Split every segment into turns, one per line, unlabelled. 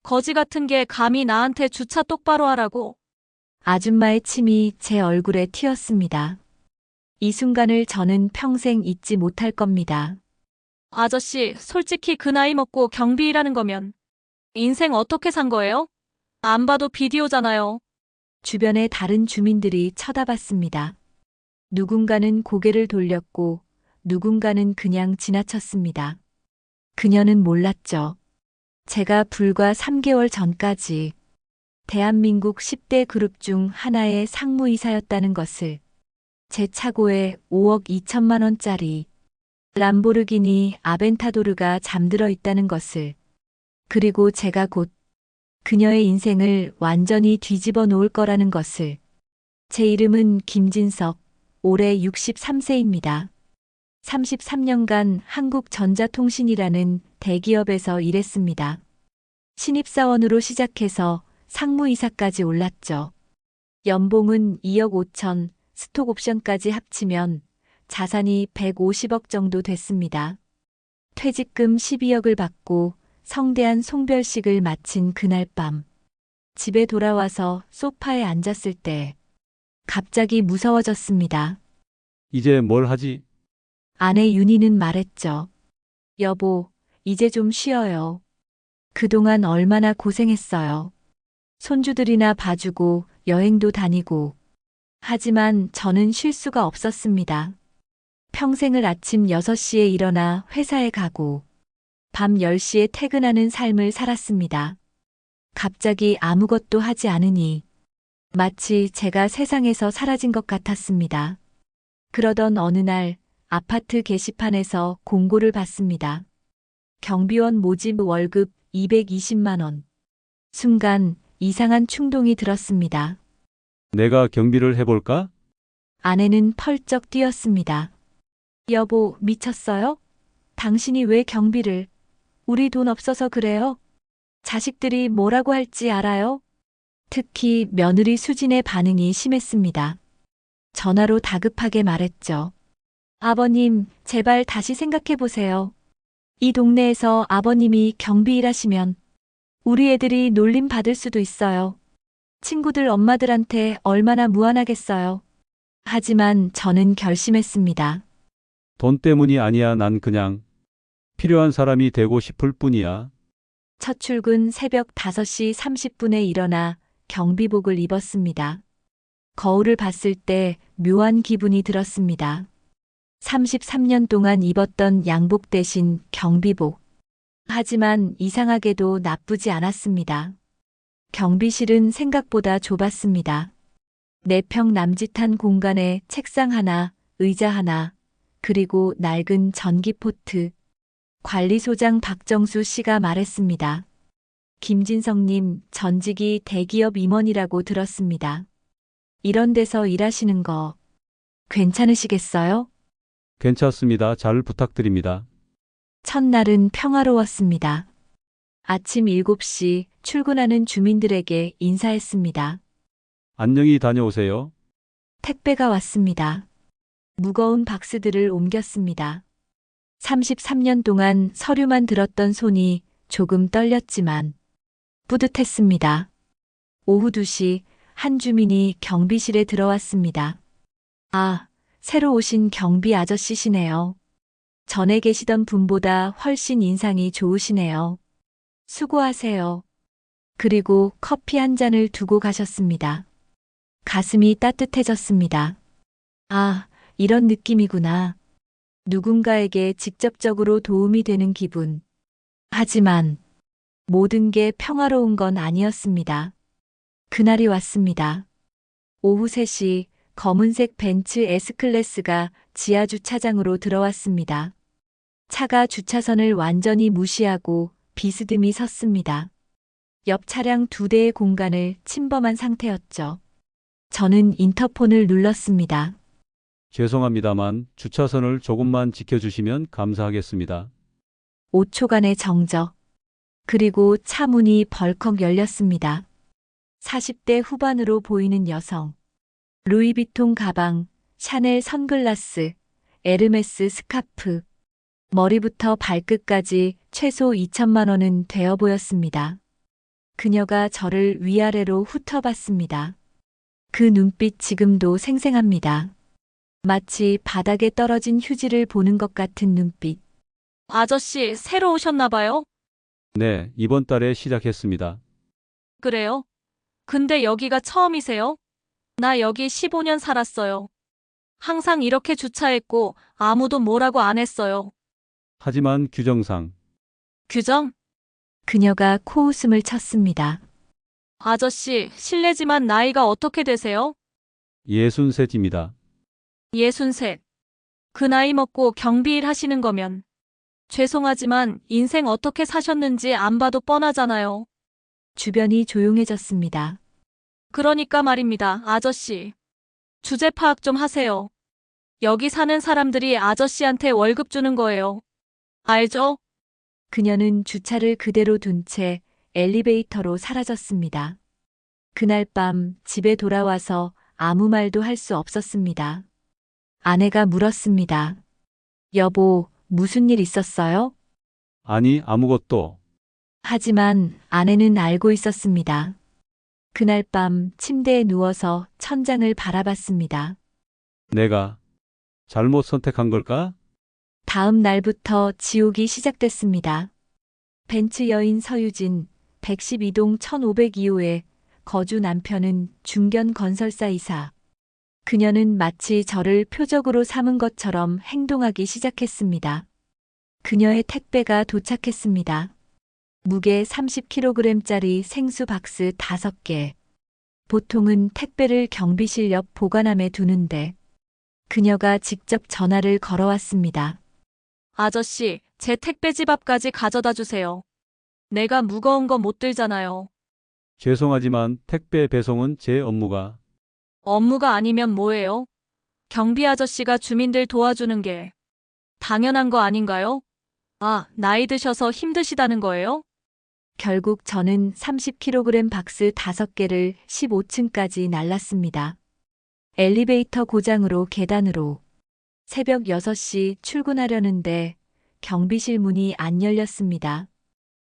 거지 같은 게 감히 나한테 주차 똑바로 하라고.
아줌마의 침이 제 얼굴에 튀었습니다. 이 순간을 저는 평생 잊지 못할 겁니다.
아저씨, 솔직히 그 나이 먹고 경비 일하는 거면 인생 어떻게 산 거예요? 안 봐도 비디오잖아요.
주변의 다른 주민들이 쳐다봤습니다. 누군가는 고개를 돌렸고 누군가는 그냥 지나쳤습니다. 그녀는 몰랐죠. 제가 불과 3개월 전까지 대한민국 10대 그룹 중 하나의 상무이사였다는 것을, 제 차고에 5억 2천만 원짜리 람보르기니 아벤타도르가 잠들어 있다는 것을, 그리고 제가 곧 그녀의 인생을 완전히 뒤집어 놓을 거라는 것을. 제 이름은 김진석, 올해 63세입니다. 33년간 한국전자통신이라는 대기업에서 일했습니다. 신입사원으로 시작해서 상무이사까지 올랐죠. 연봉은 2억 5천, 스톡 옵션까지 합치면 자산이 150억 정도 됐습니다. 퇴직금 12억을 받고 성대한 송별식을 마친 그날 밤, 집에 돌아와서 소파에 앉았을 때 갑자기 무서워졌습니다.
이제 뭘 하지?
아내 윤희는 말했죠. 여보, 이제 좀 쉬어요. 그동안 얼마나 고생했어요. 손주들이나 봐주고 여행도 다니고. 하지만 저는 쉴 수가 없었습니다. 평생을 아침 6시에 일어나 회사에 가고 밤 10시에 퇴근하는 삶을 살았습니다. 갑자기 아무것도 하지 않으니 마치 제가 세상에서 사라진 것 같았습니다. 그러던 어느 날 아파트 게시판에서 공고를 봤습니다. 경비원 모집 월급 220만 원. 순간 이상한 충동이 들었습니다.
내가 경비를 해볼까?
아내는 펄쩍 뛰었습니다. 여보, 미쳤어요? 당신이 왜 경비를? 우리 돈 없어서 그래요? 자식들이 뭐라고 할지 알아요? 특히 며느리 수진의 반응이 심했습니다. 전화로 다급하게 말했죠. 아버님, 제발 다시 생각해 보세요. 이 동네에서 아버님이 경비 일하시면 우리 애들이 놀림 받을 수도 있어요. 친구들 엄마들한테 얼마나 무안하겠어요. 하지만 저는 결심했습니다.
돈 때문이 아니야. 난 그냥 필요한 사람이 되고 싶을 뿐이야.
첫 출근 새벽 5시 30분에 일어나 경비복을 입었습니다. 거울을 봤을 때 묘한 기분이 들었습니다. 33년 동안 입었던 양복 대신 경비복. 하지만 이상하게도 나쁘지 않았습니다. 경비실은 생각보다 좁았습니다. 4평 남짓한 공간에 책상 하나, 의자 하나, 그리고 낡은 전기포트. 관리소장 박정수 씨가 말했습니다. 김진성님, 전직이 대기업 임원이라고 들었습니다. 이런 데서 일하시는 거 괜찮으시겠어요?
괜찮습니다. 잘 부탁드립니다.
첫날은 평화로웠습니다. 아침 7시 출근하는 주민들에게 인사했습니다.
안녕히 다녀오세요.
택배가 왔습니다. 무거운 박스들을 옮겼습니다. 33년 동안 서류만 들었던 손이 조금 떨렸지만 뿌듯했습니다. 오후 2시 한 주민이 경비실에 들어왔습니다. 아, 새로 오신 경비 아저씨시네요. 전에 계시던 분보다 훨씬 인상이 좋으시네요. 수고하세요. 그리고 커피 한 잔을 두고 가셨습니다. 가슴이 따뜻해졌습니다. 아, 이런 느낌이구나. 누군가에게 직접적으로 도움이 되는 기분. 하지만 모든 게 평화로운 건 아니었습니다. 그날이 왔습니다. 오후 3시 검은색 벤츠 S클래스가 지하 주차장으로 들어왔습니다. 차가 주차선을 완전히 무시하고 비스듬히 섰습니다. 옆 차량 2대의 공간을 침범한 상태였죠. 저는 인터폰을 눌렀습니다.
죄송합니다만 주차선을 조금만 지켜주시면 감사하겠습니다.
5초간의 정적. 그리고 차 문이 벌컥 열렸습니다. 40대 후반으로 보이는 여성. 루이비통 가방, 샤넬 선글라스, 에르메스 스카프. 머리부터 발끝까지 최소 2천만 원은 되어 보였습니다. 그녀가 저를 위아래로 훑어봤습니다. 그 눈빛 지금도 생생합니다. 마치 바닥에 떨어진 휴지를 보는 것 같은 눈빛.
아저씨, 새로 오셨나 봐요?
네, 이번 달에 시작했습니다.
그래요? 근데 여기가 처음이세요? 나 여기 15년 살았어요. 항상 이렇게 주차했고 아무도 뭐라고 안 했어요.
하지만 규정상
규정?
그녀가 코웃음을 쳤습니다.
아저씨, 실례지만 나이가 어떻게 되세요?
63입니다.
63. 그 나이 먹고 경비일 하시는 거면. 죄송하지만 인생 어떻게 사셨는지 안 봐도 뻔하잖아요.
주변이 조용해졌습니다.
그러니까 말입니다, 아저씨. 주제 파악 좀 하세요. 여기 사는 사람들이 아저씨한테 월급 주는 거예요. 알죠?
그녀는 주차를 그대로 둔 채 엘리베이터로 사라졌습니다. 그날 밤 집에 돌아와서 아무 말도 할 수 없었습니다. 아내가 물었습니다. 여보, 무슨 일 있었어요?
아니, 아무것도.
하지만 아내는 알고 있었습니다. 그날 밤 침대에 누워서 천장을 바라봤습니다.
내가 잘못 선택한 걸까?
다음 날부터 지옥이 시작됐습니다. 벤츠 여인 서유진, 112동 1502호에 거주 남편은 중견 건설사 이사. 그녀는 마치 저를 표적으로 삼은 것처럼 행동하기 시작했습니다. 그녀의 택배가 도착했습니다. 무게 30kg짜리 생수 박스 5개. 보통은 택배를 경비실 옆 보관함에 두는데 그녀가 직접 전화를 걸어왔습니다.
아저씨, 제 택배 집 앞까지 가져다 주세요. 내가 무거운 거 못 들잖아요.
죄송하지만 택배 배송은 제 업무가.
업무가 아니면 뭐예요? 경비 아저씨가 주민들 도와주는 게 당연한 거 아닌가요? 아, 나이 드셔서 힘드시다는 거예요?
결국 저는 30kg 박스 5개를 15층까지 날랐습니다. 엘리베이터 고장으로 계단으로. 새벽 6시 출근하려는데 경비실 문이 안 열렸습니다.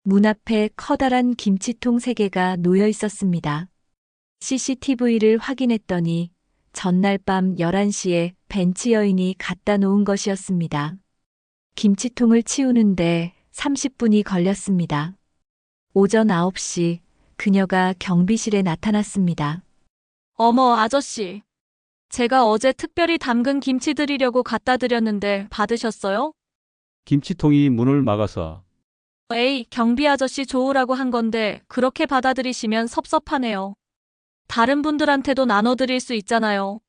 문 앞에 커다란 김치통 3개가 놓여 있었습니다. CCTV를 확인했더니 전날 밤 11시에 벤츠 여인이 갖다 놓은 것이었습니다. 김치통을 치우는데 30분이 걸렸습니다. 오전 9시 그녀가 경비실에 나타났습니다.
어머, 아저씨. 제가 어제 특별히 담근 김치 드리려고 갖다 드렸는데 받으셨어요?
김치통이 문을 막아서.
에이, 경비 아저씨 좋으라고 한 건데 그렇게 받아들이시면 섭섭하네요. 다른 분들한테도 나눠드릴 수 있잖아요.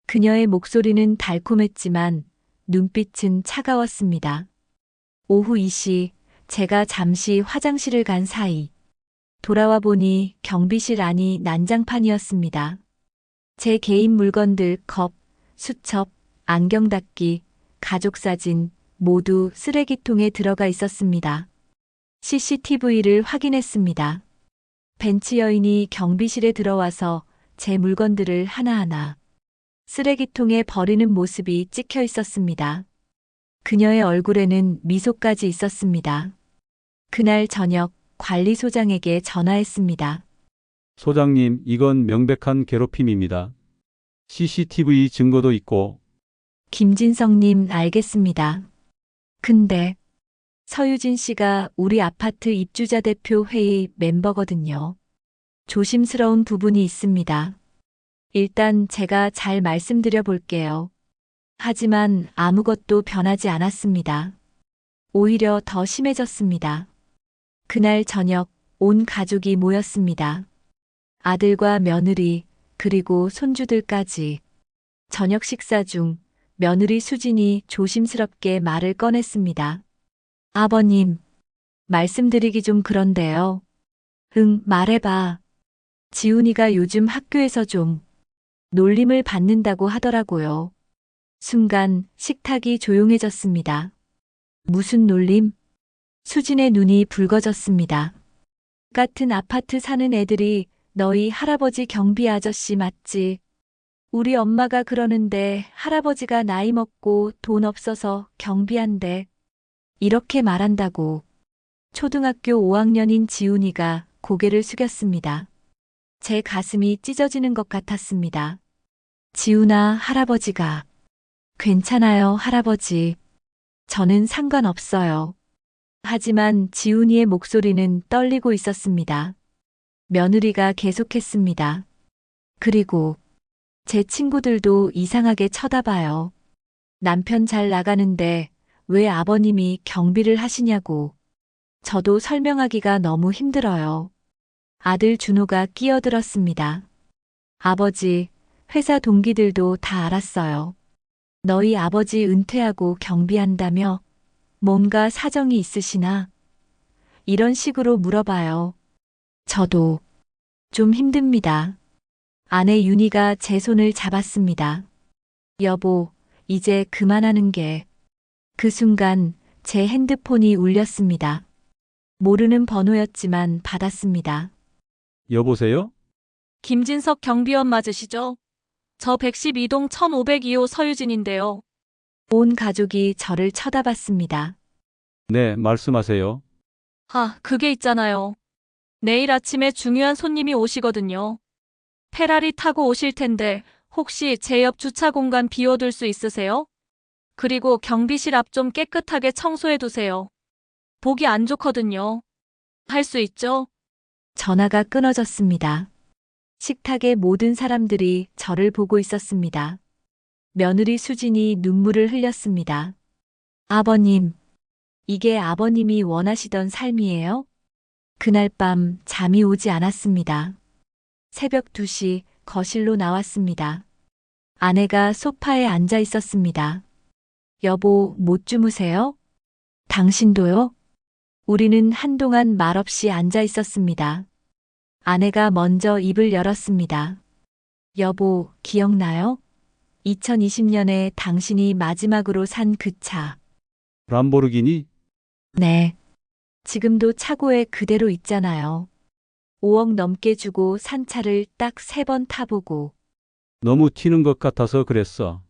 그녀의 목소리는 달콤했지만 눈빛은 차가웠습니다. 오후 2시 제가 잠시 화장실을 간 사이 돌아와 보니 경비실 안이 난장판이었습니다. 제 개인 물건들 컵, 수첩, 안경 닦기, 가족 사진 모두 쓰레기통에 들어가 있었습니다. CCTV를 확인했습니다. 벤츠 여인이 경비실에 들어와서 제 물건들을 하나하나 쓰레기통에 버리는 모습이 찍혀 있었습니다. 그녀의 얼굴에는 미소까지 있었습니다. 그날 저녁 관리소장에게 전화했습니다.
소장님, 이건 명백한 괴롭힘입니다. CCTV 증거도 있고.
김진성님 알겠습니다. 근데 서유진 씨가 우리 아파트 입주자 대표 회의 멤버거든요. 조심스러운 부분이 있습니다. 일단 제가 잘 말씀드려 볼게요. 하지만 아무것도 변하지 않았습니다. 오히려 더 심해졌습니다. 그날 저녁 온 가족이 모였습니다. 아들과 며느리 그리고 손주들까지. 저녁 식사 중 며느리 수진이 조심스럽게 말을 꺼냈습니다. 아버님, 말씀드리기 좀 그런데요. 응, 말해봐. 지훈이가 요즘 학교에서 좀 놀림을 받는다고 하더라고요. 순간 식탁이 조용해졌습니다. 무슨 놀림? 수진의 눈이 붉어졌습니다. 같은 아파트 사는 애들이 너희 할아버지 경비 아저씨 맞지? 우리 엄마가 그러는데 할아버지가 나이 먹고 돈 없어서 경비한대. 이렇게 말한다고. 초등학교 5학년인 지훈이가 고개를 숙였습니다. 제 가슴이 찢어지는 것 같았습니다. 지훈아, 할아버지가. 괜찮아요, 할아버지. 저는 상관없어요. 하지만 지훈이의 목소리는 떨리고 있었습니다. 며느리가 계속했습니다. 그리고 제 친구들도 이상하게 쳐다봐요. 남편 잘 나가는데 왜 아버님이 경비를 하시냐고. 저도 설명하기가 너무 힘들어요. 아들 준호가 끼어들었습니다. 아버지, 회사 동기들도 다 알았어요. 너희 아버지 은퇴하고 경비한다며 뭔가 사정이 있으시나? 이런 식으로 물어봐요. 저도 좀 힘듭니다. 아내 윤희가 제 손을 잡았습니다. 여보, 이제 그만하는 게. 그 순간 제 핸드폰이 울렸습니다. 모르는 번호였지만 받았습니다.
여보세요?
김진석 경비원 맞으시죠? 저 112동 1502호 서유진인데요.
온 가족이 저를 쳐다봤습니다.
네, 말씀하세요.
아, 그게 있잖아요. 내일 아침에 중요한 손님이 오시거든요. 페라리 타고 오실 텐데 혹시 제 옆 주차 공간 비워둘 수 있으세요? 그리고 경비실 앞 좀 깨끗하게 청소해 두세요. 보기 안 좋거든요. 할 수 있죠?
전화가 끊어졌습니다. 식탁의 모든 사람들이 저를 보고 있었습니다. 며느리 수진이 눈물을 흘렸습니다. 아버님, 이게 아버님이 원하시던 삶이에요? 그날 밤 잠이 오지 않았습니다. 새벽 2시 거실로 나왔습니다. 아내가 소파에 앉아 있었습니다. 여보, 못 주무세요? 당신도요? 우리는 한동안 말없이 앉아 있었습니다. 아내가 먼저 입을 열었습니다. 여보, 기억나요? 2020년에 당신이 마지막으로 산 그 차.
람보르기니?
네. 지금도 차고에 그대로 있잖아요. 5억 넘게 주고 산 차를 딱 3번 타보고.
너무 튀는 것 같아서 그랬어.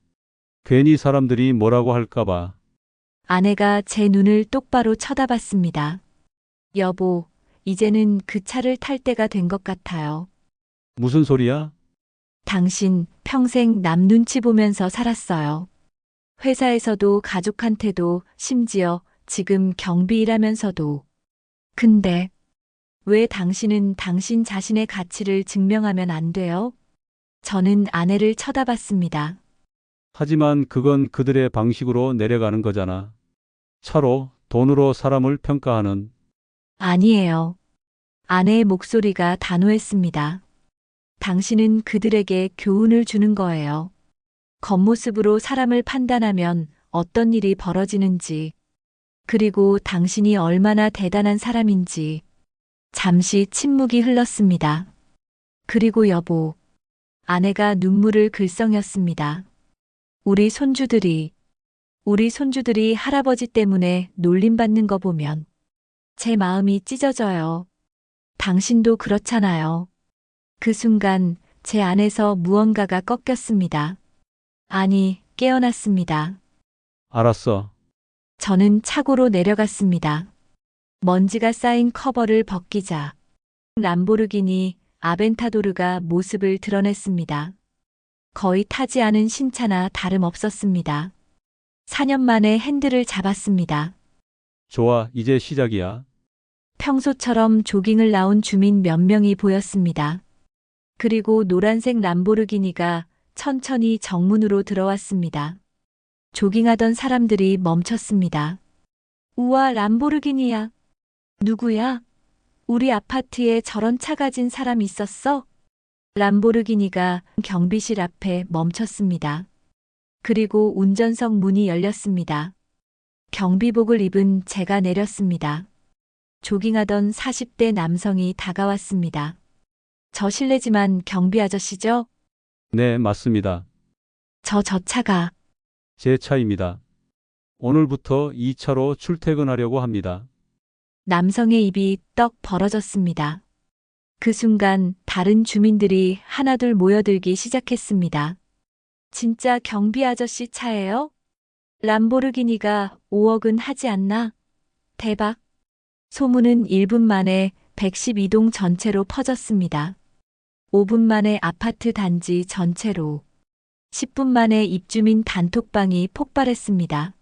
괜히 사람들이 뭐라고 할까봐.
아내가 제 눈을 똑바로 쳐다봤습니다. 여보, 이제는 그 차를 탈 때가 된 것 같아요.
무슨 소리야?
당신 평생 남 눈치 보면서 살았어요. 회사에서도 가족한테도 심지어 지금 경비 일하면서도. 근데 왜 당신은 당신 자신의 가치를 증명하면 안 돼요? 저는 아내를 쳐다봤습니다.
하지만 그건 그들의 방식으로 내려가는 거잖아. 차로, 돈으로 사람을 평가하는.
아니에요. 아내의 목소리가 단호했습니다. 당신은 그들에게 교훈을 주는 거예요. 겉모습으로 사람을 판단하면 어떤 일이 벌어지는지, 그리고 당신이 얼마나 대단한 사람인지. 잠시 침묵이 흘렀습니다. 그리고 여보, 아내가 눈물을 글썽였습니다. 우리 손주들이 할아버지 때문에 놀림받는 거 보면 제 마음이 찢어져요. 당신도 그렇잖아요. 그 순간 제 안에서 무언가가 꺾였습니다. 아니, 깨어났습니다.
알았어.
저는 차고로 내려갔습니다. 먼지가 쌓인 커버를 벗기자 람보르기니 아벤타도르가 모습을 드러냈습니다. 거의 타지 않은 신차나 다름없었습니다. 4년 만에 핸들을 잡았습니다.
좋아, 이제 시작이야.
평소처럼 조깅을 나온 주민 몇 명이 보였습니다. 그리고 노란색 람보르기니가 천천히 정문으로 들어왔습니다. 조깅하던 사람들이 멈췄습니다. 우와, 람보르기니야. 누구야? 우리 아파트에 저런 차 가진 사람 있었어? 람보르기니가 경비실 앞에 멈췄습니다. 그리고 운전석 문이 열렸습니다. 경비복을 입은 제가 내렸습니다. 조깅하던 40대 남성이 다가왔습니다. 저 실례지만 경비 아저씨죠?
네, 맞습니다.
저 차가.
제 차입니다. 오늘부터 이 차로 출퇴근하려고 합니다.
남성의 입이 떡 벌어졌습니다. 그 순간 다른 주민들이 하나둘 모여들기 시작했습니다. 진짜 경비 아저씨 차예요? 람보르기니가 5억은 하지 않나? 대박. 소문은 1분 만에 112동 전체로 퍼졌습니다. 5분 만에 아파트 단지 전체로, 10분 만에 입주민 단톡방이 폭발했습니다.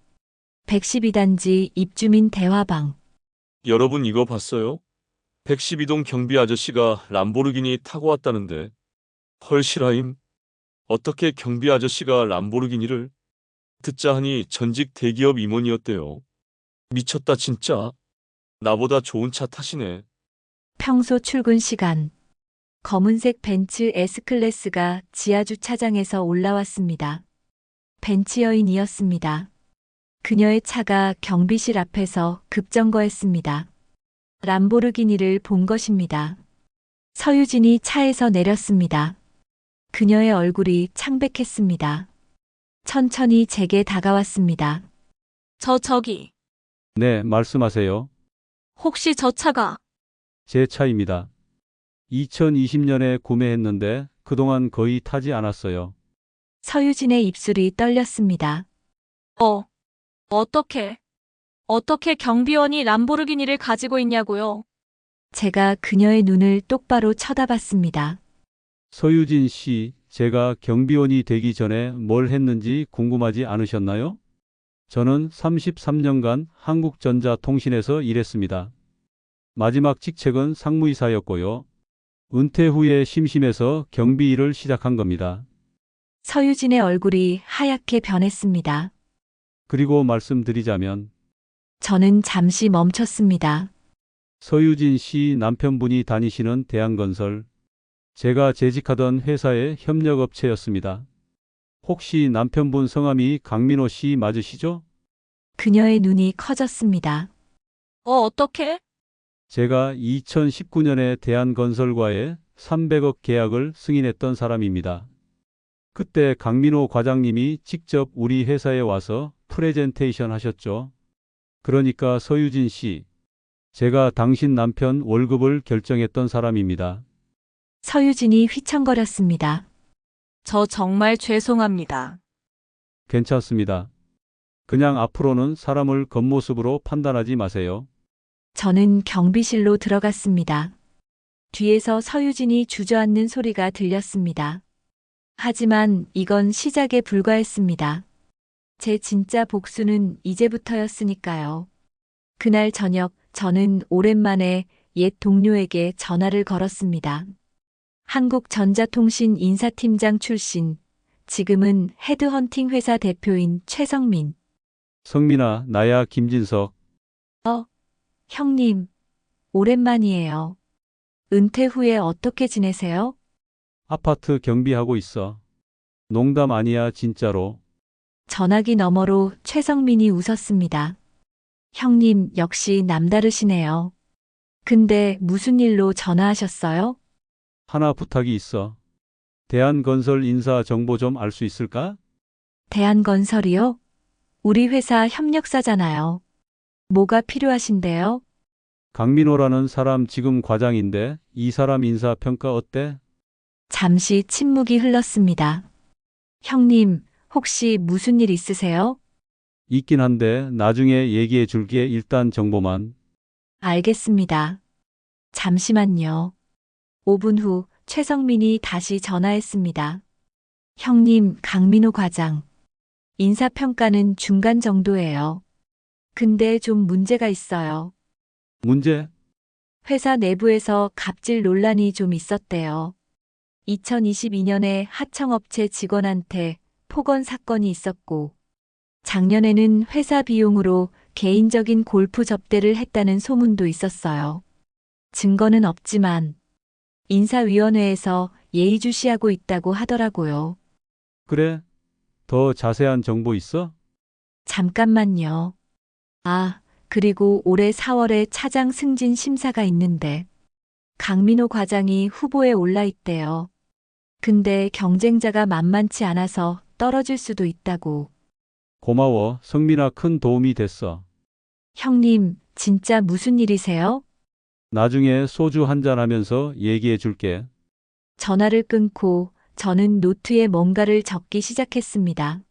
112단지 입주민 대화방.
여러분 이거 봤어요? 112동 경비 아저씨가 람보르기니 타고 왔다는데. 헐 실화임? 어떻게 경비 아저씨가 람보르기니를? 듣자 하니 전직 대기업 임원이었대요. 미쳤다 진짜. 나보다 좋은 차 타시네.
평소 출근 시간. 검은색 벤츠 S클래스가 지하주차장에서 올라왔습니다. 벤츠 여인이었습니다. 그녀의 차가 경비실 앞에서 급정거했습니다. 람보르기니를 본 것입니다. 서유진이 차에서 내렸습니다. 그녀의 얼굴이 창백했습니다. 천천히 제게 다가왔습니다.
저기,
네, 말씀하세요.
혹시 저 차가
제 차입니다. 2020년에 구매했는데 그동안 거의 타지 않았어요.
서유진의 입술이 떨렸습니다.
어떻게 경비원이 람보르기니를 가지고 있냐고요?
제가 그녀의 눈을 똑바로 쳐다봤습니다.
서유진 씨, 제가 경비원이 되기 전에 뭘 했는지 궁금하지 않으셨나요? 저는 33년간 한국전자통신에서 일했습니다. 마지막 직책은 상무이사였고요. 은퇴 후에 심심해서 경비 일을 시작한 겁니다.
서유진의 얼굴이 하얗게 변했습니다.
그리고 말씀드리자면
저는 잠시 멈췄습니다.
서유진 씨 남편분이 다니시는 대한건설, 제가 재직하던 회사의 협력업체였습니다. 혹시 남편분 성함이 강민호 씨 맞으시죠?
그녀의 눈이 커졌습니다.
어떻게?
제가 2019년에 대한건설과의 300억 계약을 승인했던 사람입니다. 그때 강민호 과장님이 직접 우리 회사에 와서 프레젠테이션 하셨죠. 그러니까 서유진 씨, 제가 당신 남편 월급을 결정했던 사람입니다.
서유진이 휘청거렸습니다.
저 정말 죄송합니다.
괜찮습니다. 그냥 앞으로는 사람을 겉모습으로 판단하지 마세요.
저는 경비실로 들어갔습니다. 뒤에서 서유진이 주저앉는 소리가 들렸습니다. 하지만 이건 시작에 불과했습니다. 제 진짜 복수는 이제부터였으니까요. 그날 저녁 저는 오랜만에 옛 동료에게 전화를 걸었습니다. 한국전자통신 인사팀장 출신, 지금은 헤드헌팅 회사 대표인 최성민.
성민아, 나야 김진석.
형님, 오랜만이에요. 은퇴 후에 어떻게 지내세요?
아파트 경비하고 있어. 농담 아니야, 진짜로.
전화기 너머로 최성민이 웃었습니다. 형님 역시 남다르시네요. 근데 무슨 일로 전화하셨어요?
하나 부탁이 있어. 대한건설 인사 정보 좀 알 수 있을까?
대한건설이요? 우리 회사 협력사잖아요. 뭐가 필요하신데요?
강민호라는 사람 지금 과장인데 이 사람 인사 평가 어때?
잠시 침묵이 흘렀습니다. 형님, 혹시 무슨 일 있으세요?
있긴 한데 나중에 얘기해 줄게. 일단 정보만.
알겠습니다. 잠시만요. 5분 후 최성민이 다시 전화했습니다. 형님, 강민호 과장. 인사평가는 중간 정도예요. 근데 좀 문제가 있어요.
문제?
회사 내부에서 갑질 논란이 좀 있었대요. 2022년에 하청업체 직원한테 폭언 사건이 있었고, 작년에는 회사 비용으로 개인적인 골프 접대를 했다는 소문도 있었어요. 증거는 없지만 인사위원회에서 예의주시하고 있다고 하더라고요.
그래? 더 자세한 정보 있어?
잠깐만요. 그리고 올해 4월에 차장 승진 심사가 있는데 강민호 과장이 후보에 올라 있대요. 근데 경쟁자가 만만치 않아서 떨어질 수도 있다고.
고마워. 성민아, 큰 도움이 됐어.
형님, 진짜 무슨 일이세요?
나중에 소주 한잔 하면서 얘기해 줄게.
전화를 끊고 저는 노트에 뭔가를 적기 시작했습니다.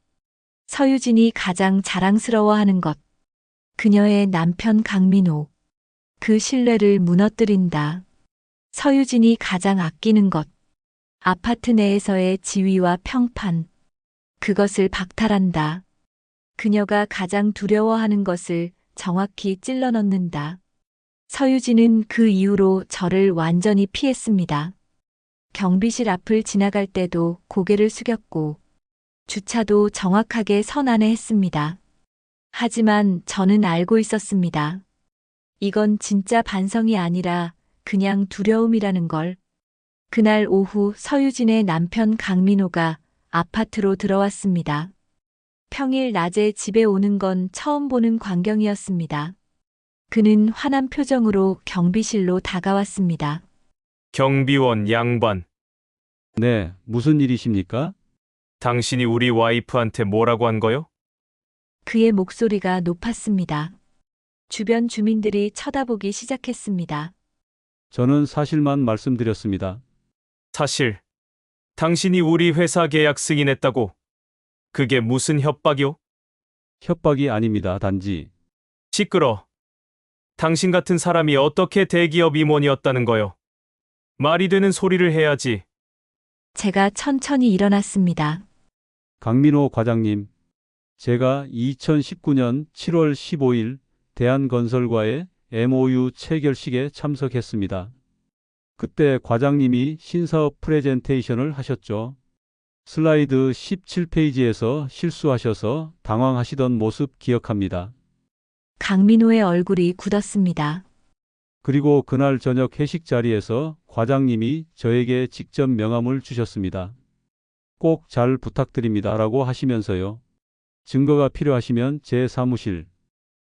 서유진이 가장 자랑스러워하는 것. 그녀의 남편 강민호. 그 신뢰를 무너뜨린다. 서유진이 가장 아끼는 것. 아파트 내에서의 지위와 평판. 그것을 박탈한다. 그녀가 가장 두려워하는 것을 정확히 찔러 넣는다. 서유진은 그 이후로 저를 완전히 피했습니다. 경비실 앞을 지나갈 때도 고개를 숙였고, 주차도 정확하게 선 안에 했습니다. 하지만 저는 알고 있었습니다. 이건 진짜 반성이 아니라 그냥 두려움이라는 걸. 그날 오후 서유진의 남편 강민호가 아파트로 들어왔습니다. 평일 낮에 집에 오는 건 처음 보는 광경이었습니다. 그는 화난 표정으로 경비실로 다가왔습니다.
경비원 양반,
네, 무슨 일이십니까?
당신이 우리 와이프한테 뭐라고 한 거요?
그의 목소리가 높았습니다. 주변 주민들이 쳐다보기 시작했습니다.
저는 사실만 말씀드렸습니다.
사실, 당신이 우리 회사 계약 승인했다고. 그게 무슨 협박이요?
협박이 아닙니다. 단지
시끄러. 당신 같은 사람이 어떻게 대기업 임원이었다는 거요? 말이 되는 소리를 해야지.
제가 천천히 일어났습니다.
강민호 과장님, 제가 2019년 7월 15일 대한건설과의 MOU 체결식에 참석했습니다. 그때 과장님이 신사업 프레젠테이션을 하셨죠. 슬라이드 17페이지에서 실수하셔서 당황하시던 모습 기억합니다.
강민호의 얼굴이 굳었습니다.
그리고 그날 저녁 회식 자리에서 과장님이 저에게 직접 명함을 주셨습니다. 꼭 잘 부탁드립니다 라고 하시면서요. 증거가 필요하시면 제 사무실,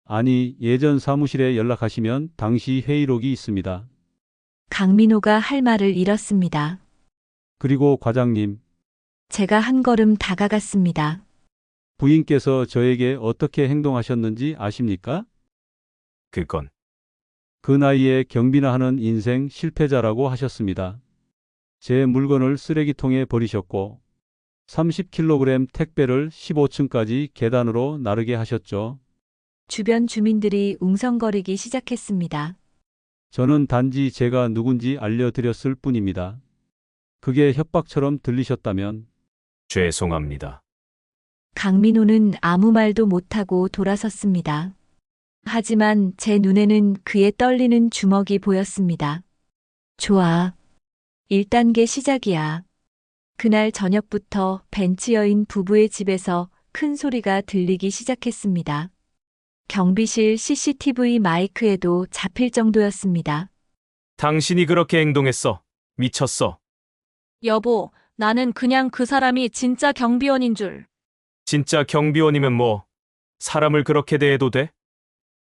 아니 예전 사무실에 연락하시면 당시 회의록이 있습니다.
강민호가 할 말을 잃었습니다.
그리고 과장님,
제가 한 걸음 다가갔습니다.
부인께서 저에게 어떻게 행동하셨는지 아십니까?
그건
그 나이에 경비나 하는 인생 실패자라고 하셨습니다. 제 물건을 쓰레기통에 버리셨고 30kg 택배를 15층까지 계단으로 나르게 하셨죠.
주변 주민들이 웅성거리기 시작했습니다.
저는 단지 제가 누군지 알려드렸을 뿐입니다. 그게 협박처럼 들리셨다면
죄송합니다.
강민호는 아무 말도 못하고 돌아섰습니다. 하지만 제 눈에는 그의 떨리는 주먹이 보였습니다. 좋아. 1단계 시작이야. 그날 저녁부터 벤치 여인 부부의 집에서 큰 소리가 들리기 시작했습니다. 경비실 CCTV 마이크에도 잡힐 정도였습니다.
당신이 그렇게 행동했어. 미쳤어.
여보, 나는 그냥 그 사람이 진짜 경비원인 줄.
진짜 경비원이면 뭐, 사람을 그렇게 대해도 돼?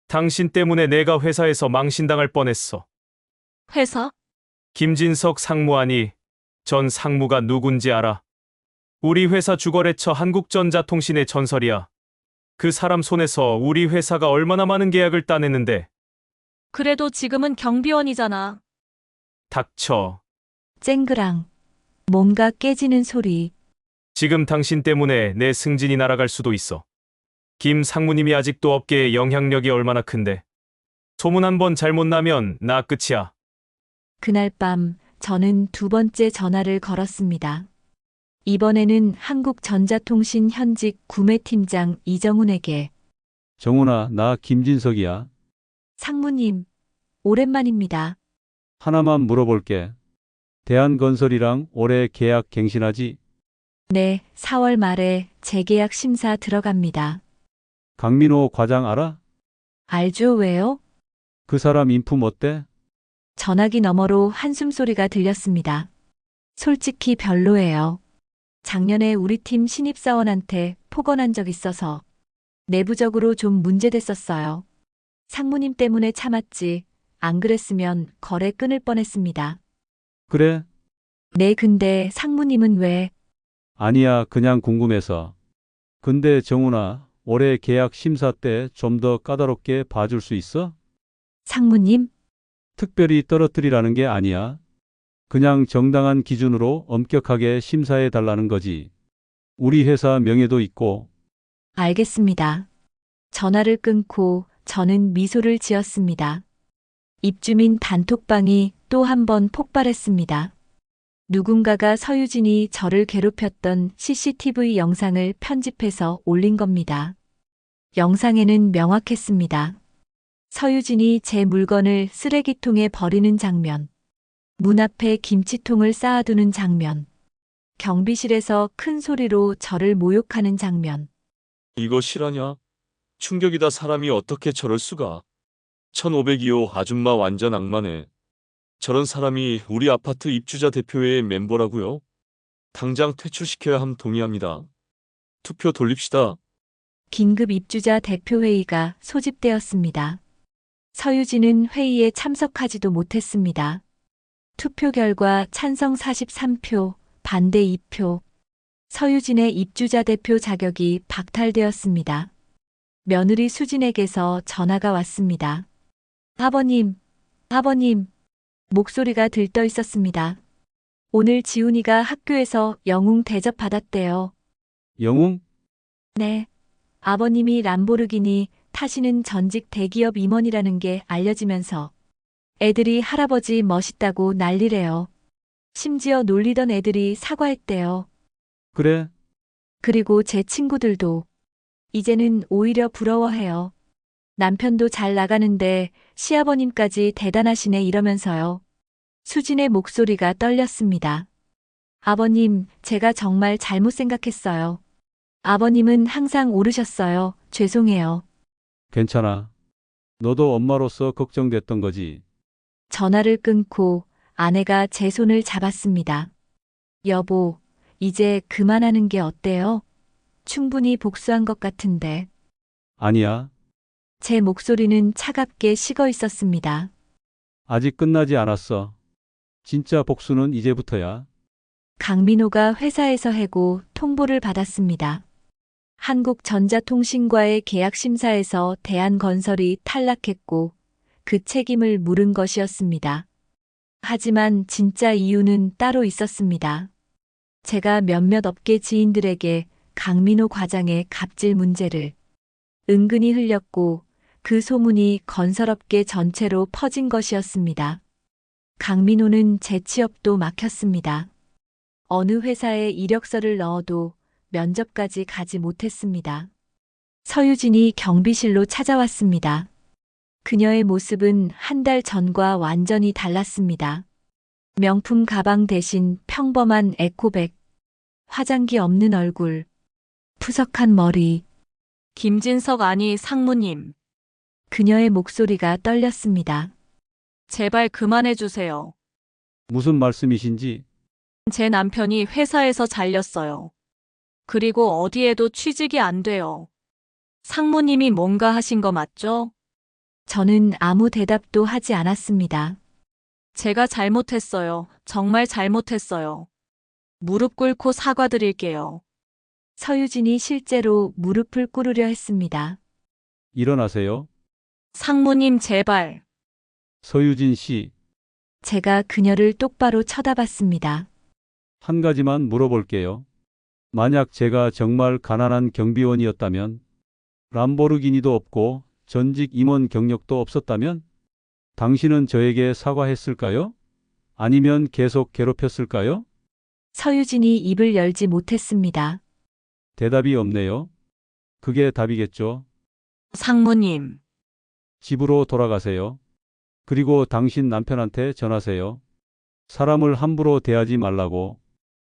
당신 때문에 내가 회사에서 망신당할 뻔했어.
회사?
김진석 상무하니 전 상무가 누군지 알아? 우리 회사 주거래처 한국전자통신의 전설이야. 그 사람 손에서 우리 회사가 얼마나 많은 계약을 따냈는데.
그래도 지금은 경비원이잖아.
닥쳐.
쨍그랑. 뭔가 깨지는 소리.
지금 당신 때문에 내 승진이 날아갈 수도 있어. 김 상무님이 아직도 업계에 영향력이 얼마나 큰데. 소문 한 번 잘못 나면 나 끝이야.
그날 밤 저는 두 번째 전화를 걸었습니다. 이번에는 한국전자통신 현직 구매팀장 이정훈에게.
정훈아, 나 김진석이야.
상무님, 오랜만입니다.
하나만 물어볼게. 대한건설이랑 올해 계약 갱신하지?
네, 4월 말에 재계약 심사 들어갑니다.
강민호 과장 알아?
알죠, 왜요?
그 사람 인품 어때?
전화기 너머로 한숨소리가 들렸습니다. 솔직히 별로예요. 작년에 우리 팀 신입사원한테 폭언한 적 있어서 내부적으로 좀 문제됐었어요. 상무님 때문에 참았지. 안 그랬으면 거래 끊을 뻔했습니다.
그래?
네, 근데 상무님은 왜?
아니야, 그냥 궁금해서. 근데 정훈아, 올해 계약 심사 때 좀 더 까다롭게 봐줄 수 있어?
상무님?
특별히 떨어뜨리라는 게 아니야. 그냥 정당한 기준으로 엄격하게 심사해 달라는 거지. 우리 회사 명예도 있고.
알겠습니다. 전화를 끊고 저는 미소를 지었습니다. 입주민 단톡방이 또 한 번 폭발했습니다. 누군가가 서유진이 저를 괴롭혔던 CCTV 영상을 편집해서 올린 겁니다. 영상에는 명확했습니다. 서유진이 제 물건을 쓰레기통에 버리는 장면, 문 앞에 김치통을 쌓아두는 장면, 경비실에서 큰 소리로 저를 모욕하는 장면.
이거 실화냐? 충격이다. 사람이 어떻게 저럴 수가. 1502호 아줌마 완전 악마네. 저런 사람이 우리 아파트 입주자 대표회의 멤버라고요? 당장 퇴출시켜야 함. 동의합니다. 투표 돌립시다.
긴급 입주자 대표회의가 소집되었습니다. 서유진은 회의에 참석하지도 못했습니다. 투표 결과 찬성 43표, 반대 2표. 서유진의 입주자 대표 자격이 박탈되었습니다. 며느리 수진에게서 전화가 왔습니다. 아버님, 아버님. 목소리가 들떠 있었습니다. 오늘 지훈이가 학교에서 영웅 대접 받았대요.
영웅?
네. 아버님이 람보르기니 타시는 전직 대기업 임원이라는 게 알려지면서 애들이 할아버지 멋있다고 난리래요. 심지어 놀리던 애들이 사과했대요.
그래?
그리고 제 친구들도 이제는 오히려 부러워해요. 남편도 잘 나가는데 시아버님까지 대단하시네 이러면서요. 수진의 목소리가 떨렸습니다. 아버님, 제가 정말 잘못 생각했어요. 아버님은 항상 옳으셨어요. 죄송해요.
괜찮아. 너도 엄마로서 걱정됐던 거지.
전화를 끊고 아내가 제 손을 잡았습니다. 여보, 이제 그만하는 게 어때요? 충분히 복수한 것 같은데.
아니야.
제 목소리는 차갑게 식어 있었습니다.
아직 끝나지 않았어. 진짜 복수는 이제부터야.
강민호가 회사에서 해고 통보를 받았습니다. 한국전자통신과의 계약 심사에서 대한건설이 탈락했고 그 책임을 물은 것이었습니다. 하지만 진짜 이유는 따로 있었습니다. 제가 몇몇 업계 지인들에게 강민호 과장의 갑질 문제를 은근히 흘렸고 그 소문이 건설업계 전체로 퍼진 것이었습니다. 강민호는 제 취업도 막혔습니다. 어느 회사에 이력서를 넣어도 면접까지 가지 못했습니다. 서유진이 경비실로 찾아왔습니다. 그녀의 모습은 한 달 전과 완전히 달랐습니다. 명품 가방 대신 평범한 에코백, 화장기 없는 얼굴, 푸석한 머리.
김진석 아니 상무님.
그녀의 목소리가 떨렸습니다.
제발 그만해 주세요.
무슨 말씀이신지.
제 남편이 회사에서 잘렸어요. 그리고 어디에도 취직이 안 돼요. 상무님이 뭔가 하신 거 맞죠?
저는 아무 대답도 하지 않았습니다.
제가 잘못했어요. 정말 잘못했어요. 무릎 꿇고 사과드릴게요.
서유진이 실제로 무릎을 꿇으려 했습니다.
일어나세요.
상무님 제발.
서유진 씨,
제가 그녀를 똑바로 쳐다봤습니다.
한 가지만 물어볼게요. 만약 제가 정말 가난한 경비원이었다면, 람보르기니도 없고 전직 임원 경력도 없었다면, 당신은 저에게 사과했을까요? 아니면 계속 괴롭혔을까요?
서유진이 입을 열지 못했습니다.
대답이 없네요. 그게 답이겠죠.
상무님.
집으로 돌아가세요. 그리고 당신 남편한테 전하세요. 사람을 함부로 대하지 말라고.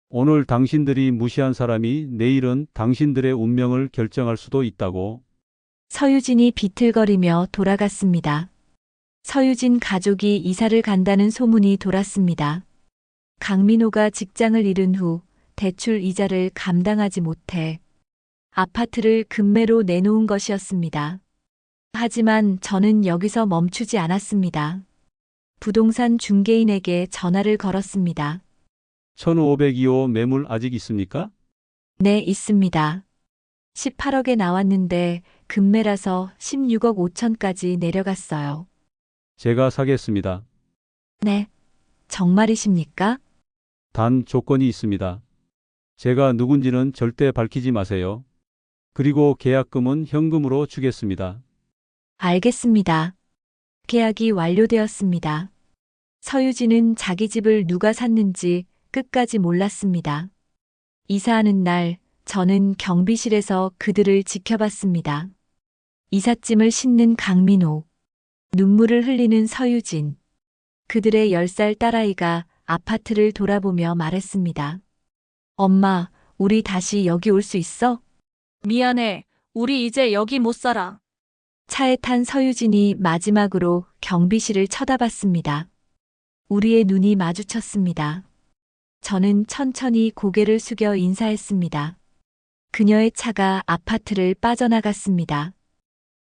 오늘 당신들이 무시한 사람이 내일은 당신들의 운명을 결정할 수도 있다고.
서유진이 비틀거리며 돌아갔습니다. 서유진 가족이 이사를 간다는 소문이 돌았습니다. 강민호가 직장을 잃은 후 대출 이자를 감당하지 못해 아파트를 급매로 내놓은 것이었습니다. 하지만 저는 여기서 멈추지 않았습니다. 부동산 중개인에게 전화를 걸었습니다.
1502호 매물 아직 있습니까?
네, 있습니다. 18억에 나왔는데 급매라서 16억 5천까지 내려갔어요.
제가 사겠습니다.
네. 정말이십니까?
단 조건이 있습니다. 제가 누군지는 절대 밝히지 마세요. 그리고 계약금은 현금으로 주겠습니다.
알겠습니다. 계약이 완료되었습니다. 서유진은 자기 집을 누가 샀는지 끝까지 몰랐습니다. 이사하는 날 저는 경비실에서 그들을 지켜봤습니다. 이삿짐을 싣는 강민호, 눈물을 흘리는 서유진, 그들의 10살 딸아이가 아파트를 돌아보며 말했습니다. 엄마, 우리 다시 여기 올 수 있어?
미안해. 우리 이제 여기 못 살아.
차에 탄 서유진이 마지막으로 경비실을 쳐다봤습니다. 우리의 눈이 마주쳤습니다. 저는 천천히 고개를 숙여 인사했습니다. 그녀의 차가 아파트를 빠져나갔습니다.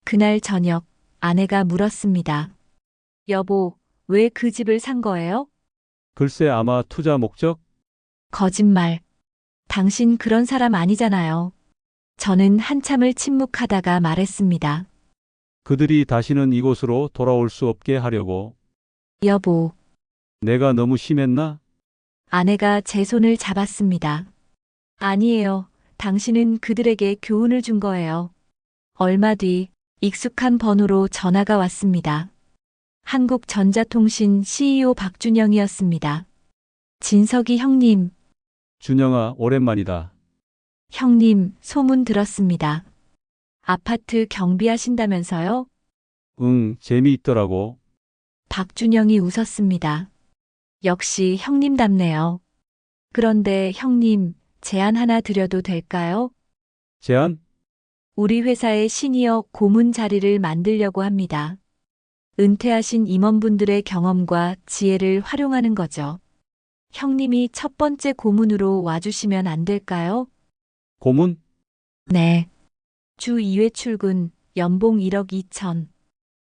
그날 저녁 아내가 물었습니다. 여보, 왜 그 집을 산 거예요?
글쎄 아마 투자 목적?
거짓말. 당신 그런 사람 아니잖아요. 저는 한참을 침묵하다가 말했습니다.
그들이 다시는 이곳으로 돌아올 수 없게 하려고.
여보,
내가 너무 심했나?
아내가 제 손을 잡았습니다. 아니에요. 당신은 그들에게 교훈을 준 거예요. 얼마 뒤 익숙한 번호로 전화가 왔습니다. 한국전자통신 CEO 박준영이었습니다. 진석이 형님,
준영아, 오랜만이다.
형님, 소문 들었습니다. 아파트 경비하신다면서요?
응, 재미있더라고.
박준영이 웃었습니다. 역시 형님답네요. 그런데 형님, 제안 하나 드려도 될까요?
제안?
우리 회사의 시니어 고문 자리를 만들려고 합니다. 은퇴하신 임원분들의 경험과 지혜를 활용하는 거죠. 형님이 첫 번째 고문으로 와주시면 안 될까요?
고문?
네. 주 2회 출근, 연봉 1억 2천.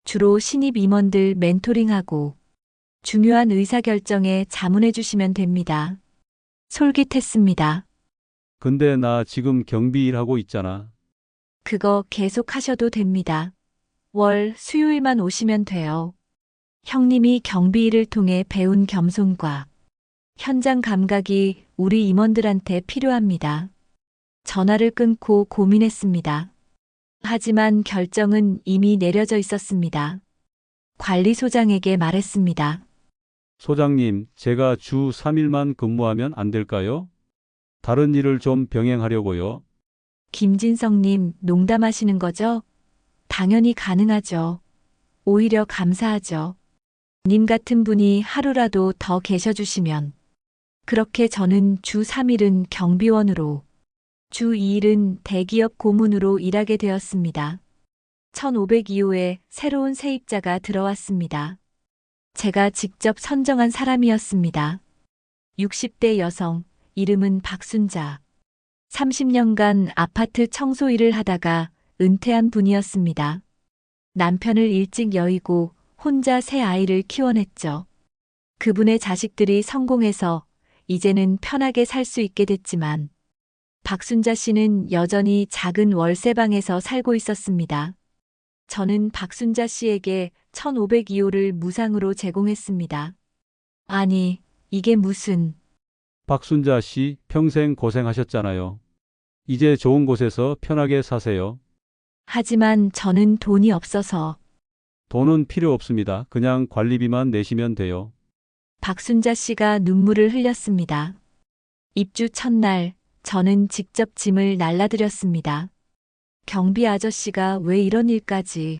주로 신입 임원들 멘토링하고 중요한 의사결정에 자문해 주시면 됩니다. 솔깃했습니다.
근데 나 지금 경비 일하고 있잖아.
그거 계속 하셔도 됩니다. 월 수요일만 오시면 돼요. 형님이 경비 일을 통해 배운 겸손과 현장 감각이 우리 임원들한테 필요합니다. 전화를 끊고 고민했습니다. 하지만 결정은 이미 내려져 있었습니다. 관리소장에게 말했습니다.
소장님, 제가 주 3일만 근무하면 안 될까요? 다른 일을 좀 병행하려고요.
김진성님, 농담하시는 거죠? 당연히 가능하죠. 오히려 감사하죠. 님 같은 분이 하루라도 더 계셔주시면. 그렇게 저는 주 3일은 경비원으로, 주 2일은 대기업 고문으로 일하게 되었습니다. 1502호에 새로운 세입자가 들어왔습니다. 제가 직접 선정한 사람이었습니다. 60대 여성, 이름은 박순자. 30년간 아파트 청소 일을 하다가 은퇴한 분이었습니다. 남편을 일찍 여의고 혼자 새 아이를 키워냈죠. 그분의 자식들이 성공해서 이제는 편하게 살 수 있게 됐지만 박순자 씨는 여전히 작은 월세방에서 살고 있었습니다. 저는 박순자 씨에게 1502호를 무상으로 제공했습니다. 아니, 이게 무슨...
박순자 씨, 평생 고생하셨잖아요. 이제 좋은 곳에서 편하게 사세요.
하지만 저는 돈이 없어서
돈은 필요 없습니다. 그냥 관리비만 내시면 돼요.
박순자 씨가 눈물을 흘렸습니다. 입주 첫날 저는 직접 짐을 날라드렸습니다. 경비 아저씨가 왜 이런 일까지...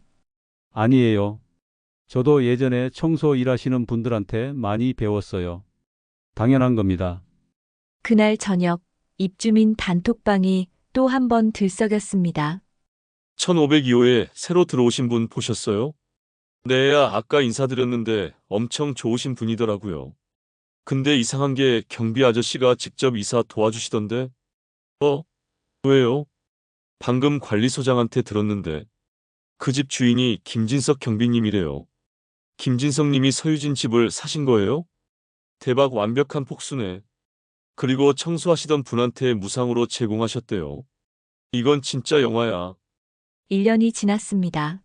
아니에요. 저도 예전에 청소 일하시는 분들한테 많이 배웠어요. 당연한 겁니다.
그날 저녁 입주민 단톡방이 또 한 번 들썩였습니다.
1502호에 새로 들어오신 분 보셨어요? 네, 아까 인사드렸는데 엄청 좋으신 분이더라고요. 근데 이상한 게 경비 아저씨가 직접 이사 도와주시던데? 왜요? 방금 관리소장한테 들었는데 그 집 주인이 김진석 경비님이래요. 김진석 님이 서유진 집을 사신 거예요? 대박, 완벽한 복수네. 그리고 청소하시던 분한테 무상으로 제공하셨대요. 이건 진짜 영화야.
1년이 지났습니다.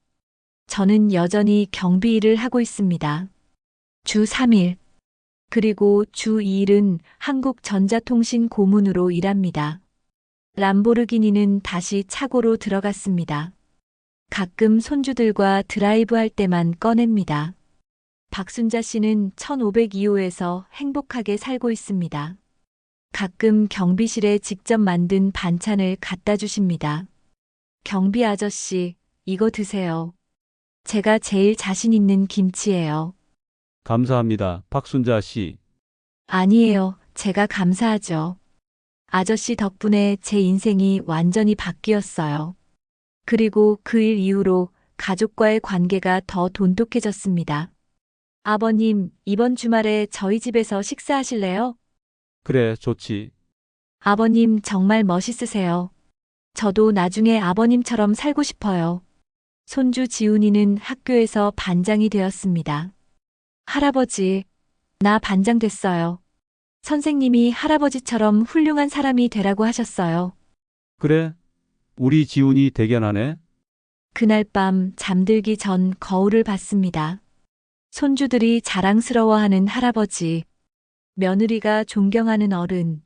저는 여전히 경비 일을 하고 있습니다. 주 3일, 그리고 주 2일은 한국전자통신 고문으로 일합니다. 람보르기니는 다시 차고로 들어갔습니다. 가끔 손주들과 드라이브 할 때만 꺼냅니다. 박순자 씨는 1502호에서 행복하게 살고 있습니다. 가끔 경비실에 직접 만든 반찬을 갖다 주십니다. 경비 아저씨, 이거 드세요. 제가 제일 자신 있는 김치예요.
감사합니다. 박순자 씨.
아니에요. 제가 감사하죠. 아저씨 덕분에 제 인생이 완전히 바뀌었어요. 그리고 그 일 이후로 가족과의 관계가 더 돈독해졌습니다. 아버님, 이번 주말에 저희 집에서 식사하실래요?
그래, 좋지.
아버님 정말 멋있으세요. 저도 나중에 아버님처럼 살고 싶어요. 손주 지훈이는 학교에서 반장이 되었습니다. 할아버지, 나 반장 됐어요. 선생님이 할아버지처럼 훌륭한 사람이 되라고 하셨어요.
그래? 우리 지훈이 대견하네.
그날 밤 잠들기 전 거울을 봤습니다. 손주들이 자랑스러워하는 할아버지, 며느리가 존경하는 어른,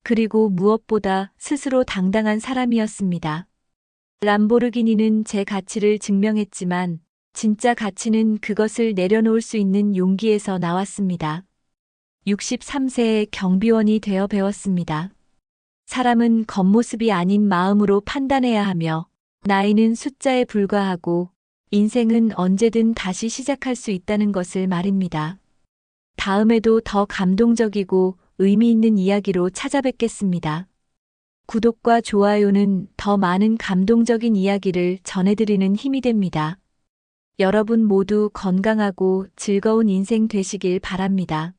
그리고 무엇보다 스스로 당당한 사람이었습니다. 람보르기니는 제 가치를 증명했지만 진짜 가치는 그것을 내려놓을 수 있는 용기에서 나왔습니다. 63세의 경비원이 되어 배웠습니다. 사람은 겉모습이 아닌 마음으로 판단해야 하며 나이는 숫자에 불과하고 인생은 언제든 다시 시작할 수 있다는 것을 말입니다. 다음에도 더 감동적이고 의미 있는 이야기로 찾아뵙겠습니다. 구독과 좋아요는 더 많은 감동적인 이야기를 전해드리는 힘이 됩니다. 여러분 모두 건강하고 즐거운 인생 되시길 바랍니다.